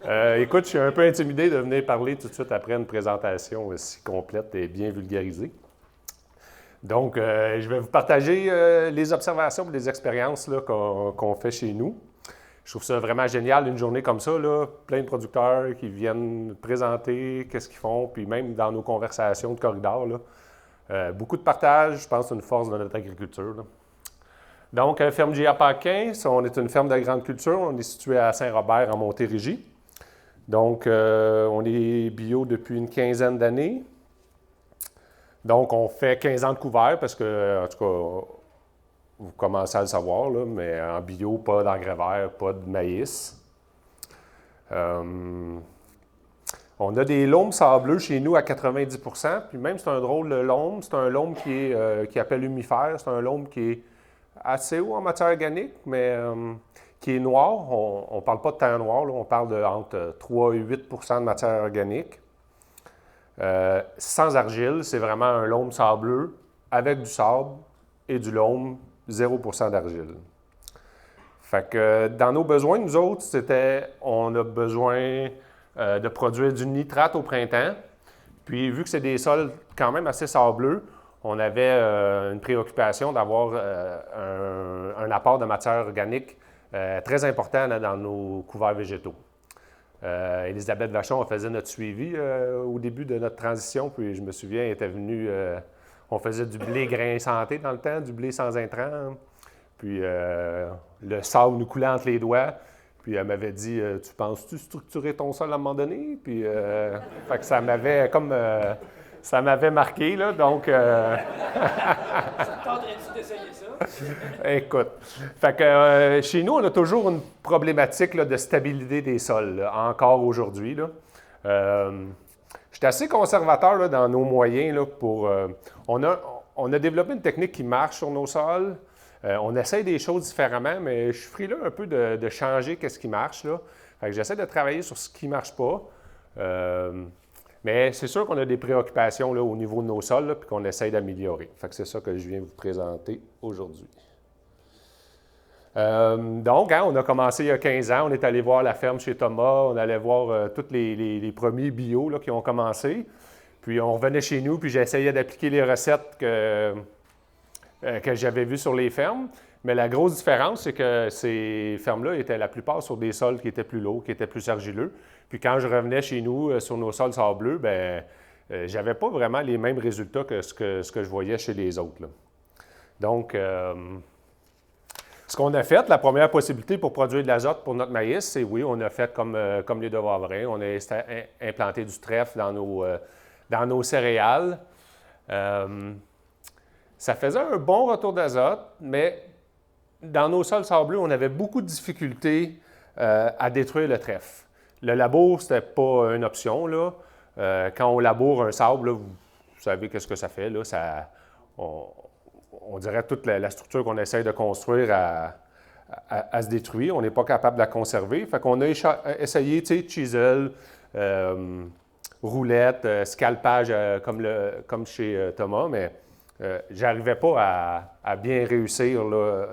Écoute, je suis un peu intimidé de venir parler tout de suite après une présentation aussi complète et bien vulgarisée. Donc, je vais vous partager les observations et les expériences là, qu'on fait chez nous. Je trouve ça vraiment génial, une journée comme ça, là, plein de producteurs qui viennent présenter qu'est-ce qu'ils font, puis même dans nos conversations de corridor, là, beaucoup de partage, je pense que c'est une force de notre agriculture. Là. Donc, ferme J.A. Paquin, on est une ferme de grande culture, on est situé à Saint-Robert en Montérégie. Donc, on est bio depuis une quinzaine d'années. Donc, on fait 15 ans de couvert parce que, en tout cas, vous commencez à le savoir, là, mais en bio, pas d'engrais vert, pas de maïs. On a des loams sableux chez nous à 90 puis même c'est un drôle de loam. C'est un loam qui appelle humifère. C'est un loam qui est assez haut en matière organique, mais qui est noir. On ne parle pas de terre noire, là, on parle de entre 3 et 8 de matière organique. Sans argile, c'est vraiment un loam sableux avec du sable et du loam, 0 d'argile. Fait que dans nos besoins, nous autres, on a besoin de produire du nitrate au printemps. Puis, vu que c'est des sols quand même assez sableux, on avait une préoccupation d'avoir un apport de matière organique très important là, dans nos couverts végétaux. Elisabeth Vachon faisait notre suivi au début de notre transition, puis je me souviens, elle était venue, on faisait du blé grain santé dans le temps, du blé sans intrants, puis le sable nous coulait entre les doigts, puis elle m'avait dit « Tu penses-tu structurer ton sol à un moment donné? » Puis fait que ça m'avait comme... ça m'avait marqué, là, donc... Ça te tenterait-tu d'essayer ça? Écoute, fait que chez nous, on a toujours une problématique là, de stabilité des sols, là, encore aujourd'hui. Je suis assez conservateur là, dans nos moyens là, pour... on a développé une technique qui marche sur nos sols. On essaye des choses différemment, mais je suis frileux un peu de changer qu'est-ce qui marche. Là. Fait que j'essaie de travailler sur ce qui ne marche pas. Mais c'est sûr qu'on a des préoccupations là, au niveau de nos sols, puis qu'on essaye d'améliorer. Fait que c'est ça que je viens vous présenter aujourd'hui. Donc, on a commencé il y a 15 ans, on est allé voir la ferme chez Thomas, on allait voir tous les premiers bio là, qui ont commencé. Puis on revenait chez nous, puis j'essayais d'appliquer les recettes que j'avais vues sur les fermes. Mais la grosse différence, c'est que ces fermes-là étaient la plupart sur des sols qui étaient plus lourds, qui étaient plus argileux. Puis quand je revenais chez nous sur nos sols sableux, bien, j'avais pas vraiment les mêmes résultats que ce que je voyais chez les autres. Là. Donc, ce qu'on a fait, la première possibilité pour produire de l'azote pour notre maïs, c'est oui, on a fait comme les Devavrins, on a implanté du trèfle dans nos céréales. Ça faisait un bon retour d'azote, mais dans nos sols sableux, on avait beaucoup de difficultés à détruire le trèfle. Le labour, ce n'était pas une option. Là. Quand on laboure un sable, là, vous savez qu'est-ce que ça fait. Là, on dirait toute la structure qu'on essaye de construire à se détruire. On n'est pas capable de la conserver. Fait qu'on a essayé, tu sais, chisel, roulette, scalpage comme chez Thomas, mais j'arrivais pas à bien réussir là,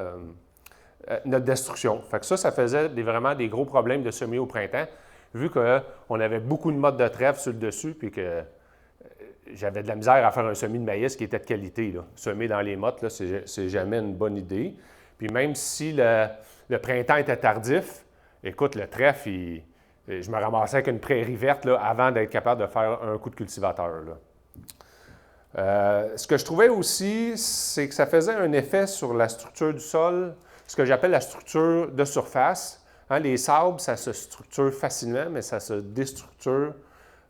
notre destruction. Fait que ça faisait vraiment des gros problèmes de semis au printemps, vu qu'on avait beaucoup de mottes de trèfle sur le dessus, puis que j'avais de la misère à faire un semis de maïs qui était de qualité. Là. Semer dans les mottes, c'est jamais une bonne idée. Puis même si le printemps était tardif, écoute, le trèfle, je me ramassais avec une prairie verte là, avant d'être capable de faire un coup de cultivateur. Là. Ce que je trouvais aussi, c'est que ça faisait un effet sur la structure du sol, ce que j'appelle la structure de surface. Hein, les sables, ça se structure facilement, mais ça se déstructure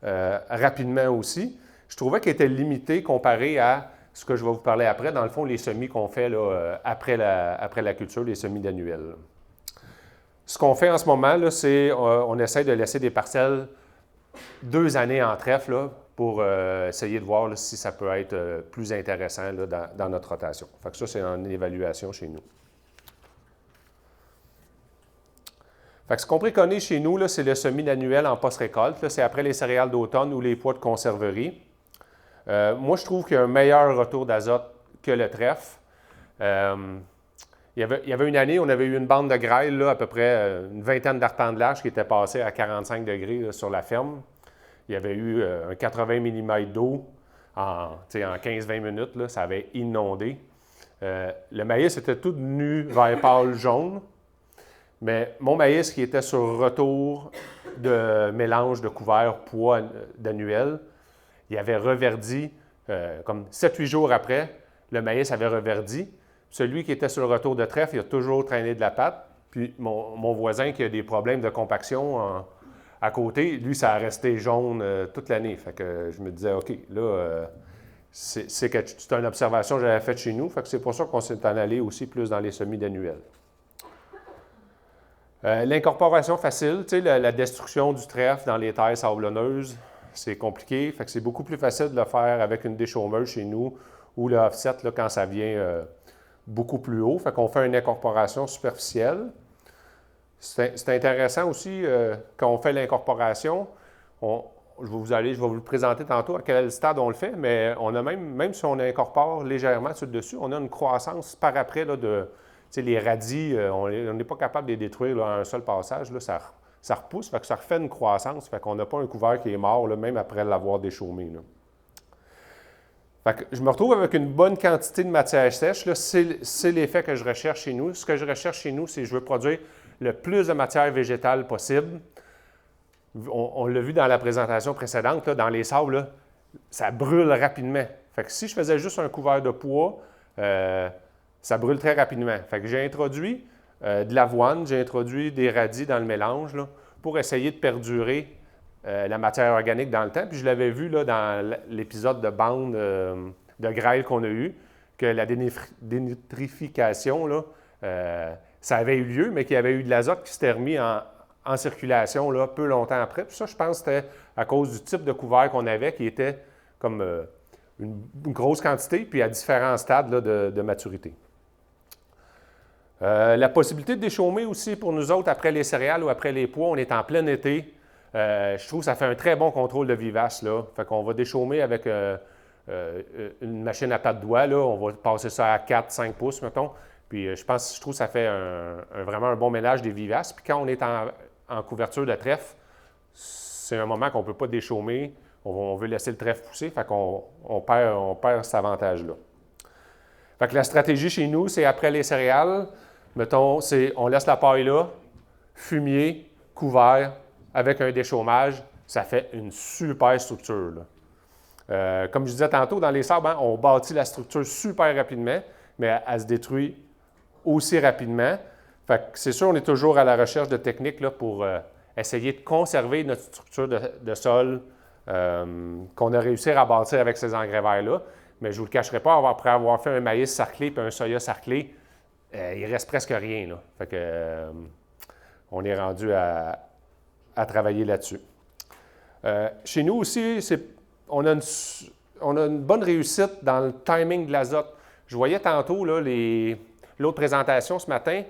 rapidement aussi. Je trouvais qu'il était limité comparé à ce que je vais vous parler après, dans le fond, les semis qu'on fait là, après la culture, les semis annuels. Ce qu'on fait en ce moment, c'est on essaie de laisser des parcelles 2 années en trèfle là, pour essayer de voir là, si ça peut être plus intéressant là, dans notre rotation. Fait que ça, c'est en évaluation chez nous. Fait que ce qu'on préconise chez nous, là, c'est le semis annuel en post-récolte. C'est après les céréales d'automne ou les pois de conserverie. Moi, je trouve qu'il y a un meilleur retour d'azote que le trèfle. il y avait une année, on avait eu une bande de grêle, là, à peu près une vingtaine d'arpents de large qui était passée à 45 degrés là, sur la ferme. Il y avait eu un 80 mm d'eau en 15-20 minutes. Là, ça avait inondé. Le maïs était tout nu vert pâle jaune. Mais mon maïs qui était sur retour de mélange de couvert poids d'annuel, il avait reverdi comme 7-8 jours après, le maïs avait reverdi. Celui qui était sur le retour de trèfle, il a toujours traîné de la patte. Puis mon voisin qui a des problèmes de compaction à côté, lui, ça a resté jaune toute l'année. Fait que je me disais, OK, là, c'est une observation que j'avais faite chez nous. Fait que c'est pour ça qu'on s'est en allé aussi plus dans les semis d'annuel. L'incorporation facile, tu sais, la destruction du trèfle dans les terres sablonneuses, c'est compliqué. Fait que c'est beaucoup plus facile de le faire avec une déchaumeuse chez nous ou le offset là, quand ça vient beaucoup plus haut. Fait qu'on fait une incorporation superficielle. C'est intéressant aussi quand on fait l'incorporation. Je vais vous le présenter tantôt à quel stade on le fait, mais on a même si on incorpore légèrement sur le dessus, on a une croissance par après là, de. Les radis, on n'est pas capable de les détruire là, à un seul passage. Là, ça repousse, fait que ça refait une croissance. Fait qu'on n'a pas un couvert qui est mort, là, même après l'avoir déchaumé. Là. Fait que je me retrouve avec une bonne quantité de matière sèche. C'est l'effet que je recherche chez nous. Ce que je recherche chez nous, c'est que je veux produire le plus de matière végétale possible. On l'a vu dans la présentation précédente, là, dans les sables, là, ça brûle rapidement. Fait que si je faisais juste un couvert de poids, ça brûle très rapidement. Fait que j'ai introduit de l'avoine, j'ai introduit des radis dans le mélange là, pour essayer de perdurer la matière organique dans le temps. Puis je l'avais vu là, dans l'épisode de bande de grêle qu'on a eu, que la dénitrification, là, ça avait eu lieu, mais qu'il y avait eu de l'azote qui s'était remis en circulation là, peu longtemps après. Puis ça, je pense que c'était à cause du type de couvert qu'on avait, qui était comme une grosse quantité, puis à différents stades là, de maturité. La possibilité de déchaumer aussi pour nous autres après les céréales ou après les pois, on est en plein été. Je trouve que ça fait un très bon contrôle de vivace. Là. Fait qu'on va déchaumer avec une machine à pattes doigts. Là. On va passer ça à 4-5 pouces, mettons. Puis je trouve que ça fait vraiment un bon ménage des vivaces. Puis quand on est en couverture de trèfle, c'est un moment qu'on ne peut pas déchaumer. On veut laisser le trèfle pousser. Fait qu'on perd cet avantage-là. Fait que la stratégie chez nous, c'est après les céréales, mettons, on laisse la paille là, fumier, couvert, avec un déchaumage, ça fait une super structure. Là. Comme je disais tantôt, dans les sables, hein, on bâtit la structure super rapidement, mais elle se détruit aussi rapidement. Fait que c'est sûr, on est toujours à la recherche de techniques là, pour essayer de conserver notre structure de sol qu'on a réussi à bâtir avec ces engrais verts-là. Mais je ne vous le cacherai pas, après avoir fait un maïs sarclé et un soya sarclé, il reste presque rien. Là. Fait que, on est rendu à travailler là-dessus. Chez nous aussi, on a une bonne réussite dans le timing de l'azote. Je voyais tantôt l'autre présentation ce matin,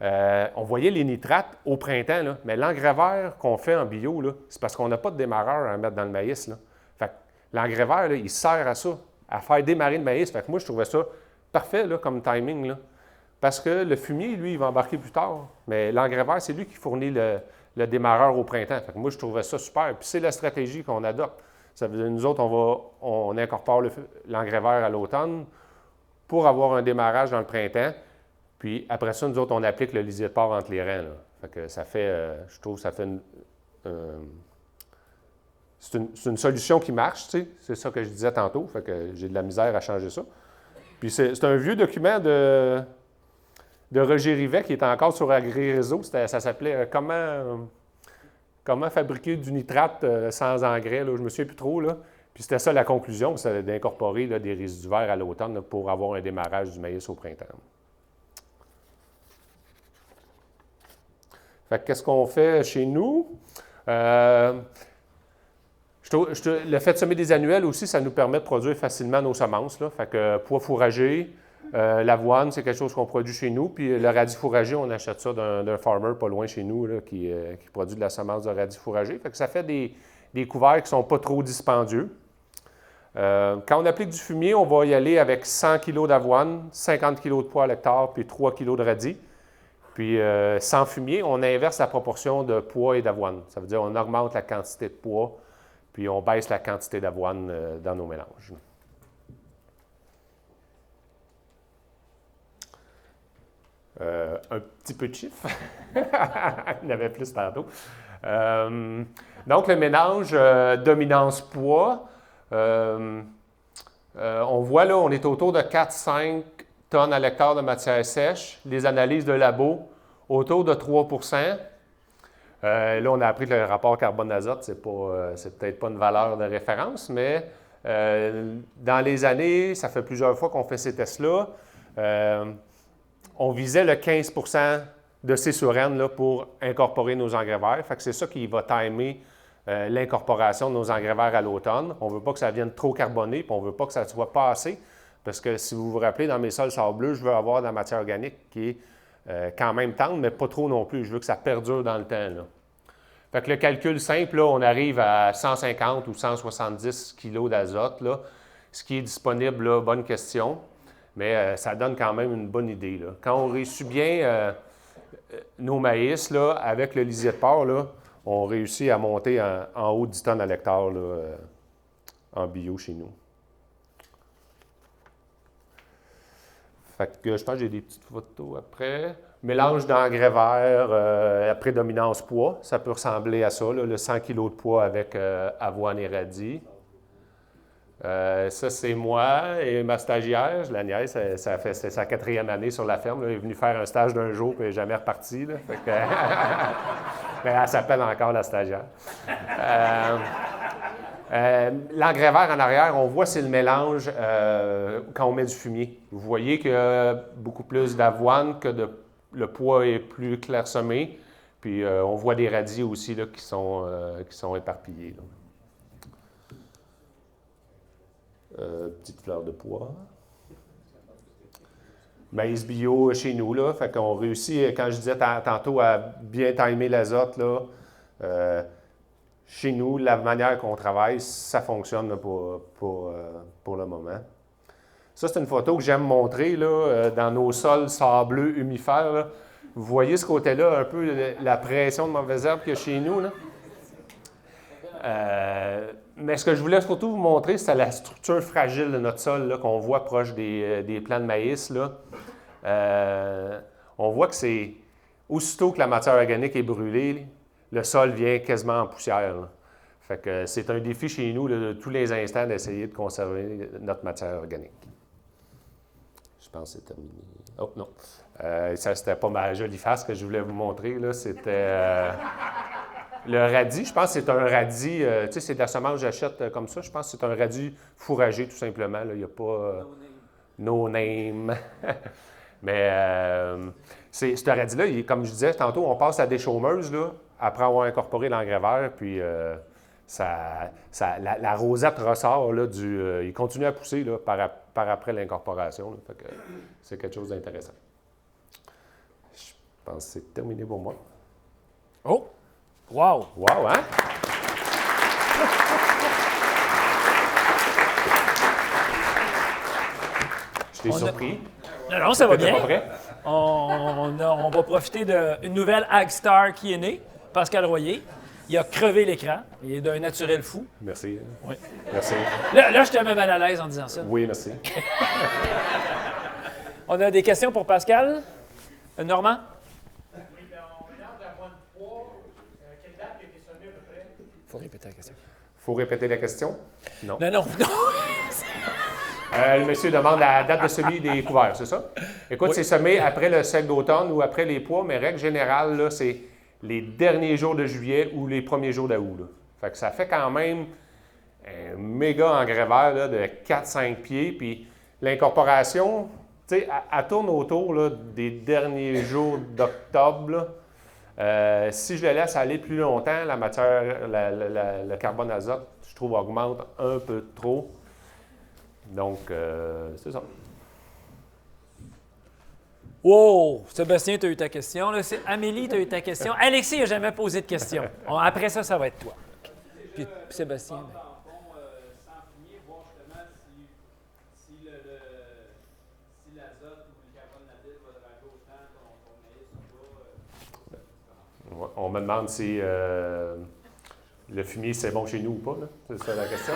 on voyait les nitrates au printemps, là, mais l'engrais vert qu'on fait en bio, là, c'est parce qu'on n'a pas de démarreur à mettre dans le maïs. Là. Fait que l'engrais vert, là, il sert à ça, à faire démarrer le maïs. Fait que moi, je trouvais ça parfait là, comme timing. Là. Parce que le fumier, lui, il va embarquer plus tard. Mais l'engrais vert, c'est lui qui fournit le démarreur au printemps. Fait que moi, je trouvais ça super. Puis c'est la stratégie qu'on adopte. Ça veut dire, nous autres, on incorpore l'engrais vert à l'automne pour avoir un démarrage dans le printemps. Puis après ça, nous autres, on applique le lisier de porc entre les reins. Là. Fait que ça fait, je trouve, ça fait c'est une solution qui marche, tu sais. C'est ça que je disais tantôt. Fait que j'ai de la misère à changer ça. Puis c'est un vieux document de Roger Rivet qui est encore sur AgriRéseau. Ça s'appelait Comment fabriquer du nitrate sans engrais. Là, je ne me souviens plus trop. Là. Puis c'était ça la conclusion, c'est d'incorporer là, des résidus verts à l'automne pour avoir un démarrage du maïs au printemps. Fait que qu'est-ce qu'on fait chez nous? Le fait de semer des annuels aussi, ça nous permet de produire facilement nos semences. Là. Fait que pois fourragé, l'avoine, c'est quelque chose qu'on produit chez nous. Puis le radis fourragé, on achète ça d'un farmer pas loin chez nous là, qui produit de la semence de radis fourragé. Fait que ça fait des couverts qui ne sont pas trop dispendieux. Quand on applique du fumier, on va y aller avec 100 kg d'avoine, 50 kg de poids à l'hectare, puis 3 kg de radis. Puis sans fumier, on inverse la proportion de poids et d'avoine. Ça veut dire qu'on augmente la quantité de poids, puis on baisse la quantité d'avoine dans nos mélanges. Un petit peu de chiffres. Il y en avait plus tantôt. Donc, le mélange dominance poids, on voit là, on est autour de 4-5 tonnes à l'hectare de matière sèche. Les analyses de labo, autour de 3 là, on a appris que le rapport carbone-azote, c'est peut-être pas une valeur de référence, mais dans les années, ça fait plusieurs fois qu'on fait ces tests-là, on visait le 15 de C sur N là, pour incorporer nos engrais verts. Fait que c'est ça qui va timer l'incorporation de nos engrais verts à l'automne. On ne veut pas que ça vienne trop carboné, puis on ne veut pas que ça soit pas assez, parce que si vous vous rappelez, dans mes sols sableux, je veux avoir de la matière organique qui est quand même tendre, mais pas trop non plus. Je veux que ça perdure dans le temps. Là. Fait que le calcul simple, là, on arrive à 150 ou 170 kg d'azote. Là. Ce qui est disponible, là, bonne question. Mais ça donne quand même une bonne idée. Là. Quand on réussit bien nos maïs, là, avec le lisier de porc, là, on réussit à monter en haut de 10 tonnes à l'hectare là, en bio chez nous. Fait que je pense que j'ai des petites photos après. Mélange d'engrais verts à prédominance poids. Ça peut ressembler à ça, là, le 100 kg de poids avec avoine et radis. Ça, c'est moi et ma stagiaire, la nièce, c'est sa 4e année sur la ferme. Là. Elle est venue faire un stage d'un jour et elle n'est jamais repartie. Là. Fait que, mais elle s'appelle encore la stagiaire. L'engrais vert en arrière, on voit c'est le mélange quand on met du fumier. Vous voyez qu'il y a beaucoup plus d'avoine, que le poids est plus clairsemé. Puis on voit des radis aussi là, qui sont éparpillés. Là. Petite fleur de pois. Maïs bio chez nous, là. Fait qu'on réussit, quand je disais tantôt, à bien timer l'azote, là. Chez nous, la manière qu'on travaille, ça fonctionne là, pour le moment. Ça, c'est une photo que j'aime montrer, là, dans nos sols sableux humifères. Là. Vous voyez ce côté-là, un peu la pression de mauvaises herbes qu'il y a chez nous, là? Mais ce que je voulais surtout vous montrer, c'est la structure fragile de notre sol là, qu'on voit proche des plants de maïs. Là. On voit que c'est aussitôt que la matière organique est brûlée, le sol vient quasiment en poussière. Là. Fait que c'est un défi chez nous là, de tous les instants d'essayer de conserver notre matière organique. Je pense que c'est terminé. Oh non. Ça, c'était pas ma jolie face que je voulais vous montrer. Là. C'était... Le radis, je pense que c'est un radis, tu sais, c'est de la semence que j'achète comme ça. Je pense que c'est un radis fourragé, tout simplement. Là. Il n'y a pas no name. Mais ce radis-là, comme je disais tantôt, on passe à des chômeuses, là, après avoir incorporé l'engrais vert, puis la rosette ressort, là, il continue à pousser là, par après l'incorporation. Là. Fait que c'est quelque chose d'intéressant. Je pense que c'est terminé pour moi. Oh! Wow! Wow, hein? Je t'ai surpris. Non, ça va bien. Pas prêt? On va profiter d'une nouvelle Ag Star qui est née, Pascal Royer. Il a crevé l'écran. Il est d'un naturel fou. Merci. Oui. Merci. Là, je te mets mal à l'aise en disant ça. Oui, merci. On a des questions pour Pascal. Normand? Il faut répéter la question. Il faut répéter la question? Non. Non. Le monsieur demande la date de semis des couverts, c'est ça? Écoute, oui. C'est semé après le sec d'automne ou après les pois, mais règle générale, là, c'est les derniers jours de juillet ou les premiers jours d'août. Là. Fait que ça fait quand même un méga engrais vert là, de 4-5 pieds. Puis l'incorporation, tu sais, elle tourne autour là, des derniers jours d'octobre. Là. Si je le laisse aller plus longtemps, la matière, le carbone azote, je trouve, augmente un peu trop. Donc, c'est ça. Wow! Sébastien, tu as eu ta question. Là, Amélie, tu as eu ta question. Alexis n'a jamais posé de question. Après ça, ça va être toi. Puis Sébastien. On me demande si le fumier, c'est bon chez nous ou pas, là. C'est ça la question.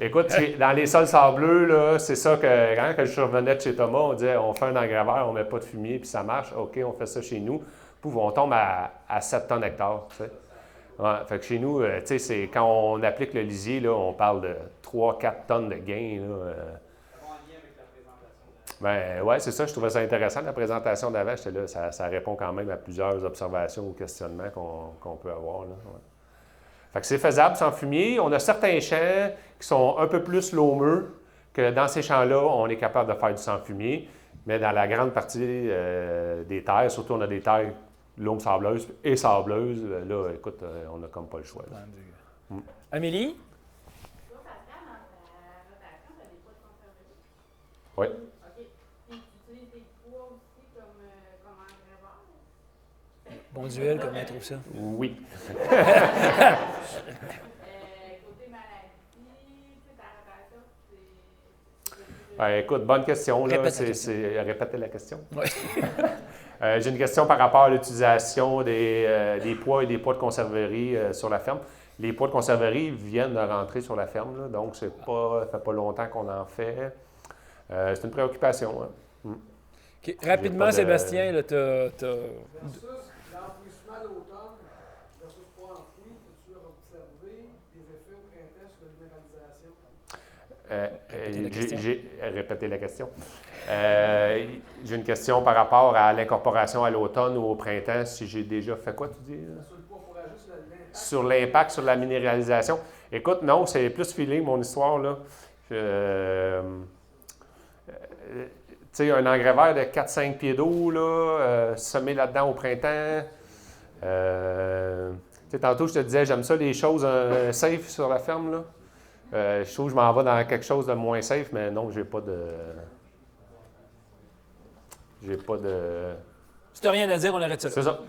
Écoute, dans les sols sableux, là, c'est ça que quand je revenais de chez Thomas, on disait on fait un engraveur, on ne met pas de fumier, puis ça marche. OK, on fait ça chez nous. Pouf, on tombe à 7 tonnes hectares. Tu sais. Ouais, fait que chez nous, tu sais, c'est quand on applique le lisier, là, on parle de 3-4 tonnes de gain. Là, ben ouais, c'est ça, je trouvais ça intéressant, la présentation d'avant. J'étais là, ça répond quand même à plusieurs observations ou questionnements qu'on peut avoir. Là, ouais. Fait que c'est faisable sans fumier. On a certains champs qui sont un peu plus laumeux, que dans ces champs-là, on est capable de faire du sans fumier. Mais dans la grande partie des terres, surtout on a des terres laumes sableuses et sableuses, là, écoute, on n'a comme pas le choix. Amélie? Oui. Bon duel, comment tu trouves ça? Oui. Côté maladie, ta rotation, Ben, écoute, bonne question. Là. Répétez la question. Oui. J'ai une question par rapport à l'utilisation des poids et des poids de conserverie sur la ferme. Les poids de conserverie viennent de rentrer sur la ferme, là, donc ça fait pas longtemps qu'on en fait. C'est une préoccupation. Hein. Okay. Rapidement, Sébastien, là, l'enfouissement d'automne versus pas enfoui, as-tu observé des effets au printemps sur la minéralisation? J'ai répété la question. J'ai une question par rapport à l'incorporation à l'automne ou au printemps. Si j'ai déjà fait quoi, tu dis? Sur le poids fourrageux, sur l'impact sur la minéralisation. Écoute, non, c'est plus feeling, mon histoire, là. Tu sais, un engrais de 4-5 pieds d'eau, là, semé là-dedans au printemps. Tu sais, tantôt, je te disais, j'aime ça, les choses safe sur la ferme, là. Je trouve que je m'en vais dans quelque chose de moins safe, mais non, j'ai pas de... Si tu n'as rien à dire, on arrête ça. C'est ça.